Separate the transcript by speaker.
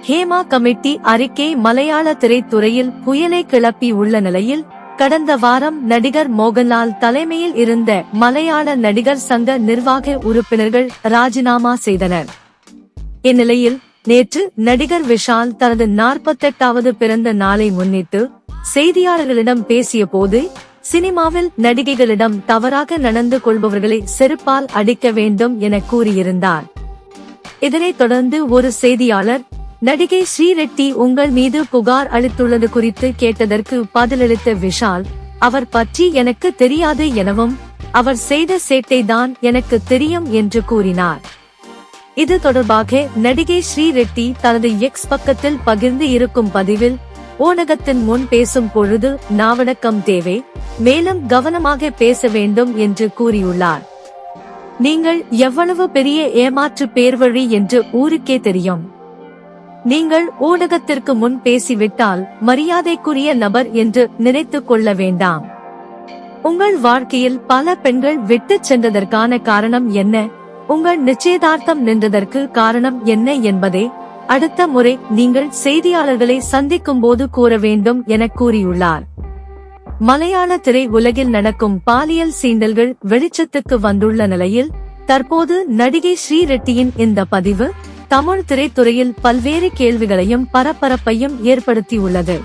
Speaker 1: Hema committee அறிக்கை மலையாள திரைத்துறையில் புயலை கிளப்பி உள்ள நிலையில் கடந்த வாரம் நடிகர் மோகன்லால் தலைமையில் இருந்த மலையாள நடிகர் சங்க நிர்வாக உறுப்பினர்கள் ராஜினாமா செய்தனர். இந்நிலையில் நேற்று நடிகர் விஷால் தனது 48வது பிறந்த நாளை முன்னிட்டு செய்தியாளர்களிடம் பேசிய போது சினிமாவில் நடிகைகளிடம் தவறாக நடந்து கொள்பவர்களை செருப்பால் அடிக்க வேண்டும் என கூறியிருந்தார். இதனைத் தொடர்ந்து ஒரு செய்தியாளர், நடிகை ஸ்ரீரெட்டி உங்கள் மீது புகார் அளித்துள்ளது குறித்து கேட்டதற்கு பதிலளித்த விஷால், அவர் பற்றி எனக்கு தெரியாது எனவும் அவர் செய்த சேட்டை தான் எனக்கு தெரியும் என்று கூறினார். இது தொடர்பாக நடிகை ஸ்ரீரெட்டி தனது எக்ஸ் பக்கத்தில் பகிர்ந்து இருக்கும் பதிவில், ஊடகத்தின் முன் பேசும் பொழுது நாவடக்கம் தேவை, மேலும் கவனமாக பேச வேண்டும் என்று கூறியுள்ளார். நீங்கள் எவ்வளவு பெரிய ஏமாற்று பேர்வழி என்று ஊருக்கே தெரியும். நீங்கள் ஊடகத்திற்கு முன் பேசிவிட்டால் மரியாதைக்குரிய நபர் என்று நினைத்துக் கொள்ள வேண்டாம். உங்கள் வாழ்க்கையில் பல பெண்கள் விட்டுச் சென்றதற்கான காரணம் என்ன, உங்கள் நிச்சயதார்த்தம் நின்றதற்கு காரணம் என்ன என்பதை அடுத்த முறை நீங்கள் செய்தியாளர்களை சந்திக்கும் போது கூற வேண்டும் என கூறியுள்ளார். மலையாள திரை உலகில் நடக்கும் பாலியல் சீண்டல்கள் வெளிச்சத்துக்கு வந்துள்ள நிலையில் தற்போது நடிகை ஸ்ரீரெட்டியின் இந்த பதிவு தமிழ் திரைத்துறையில் பல்வேறு கேள்விகளையும் பரபரப்பையும் ஏற்படுத்தியுள்ளது.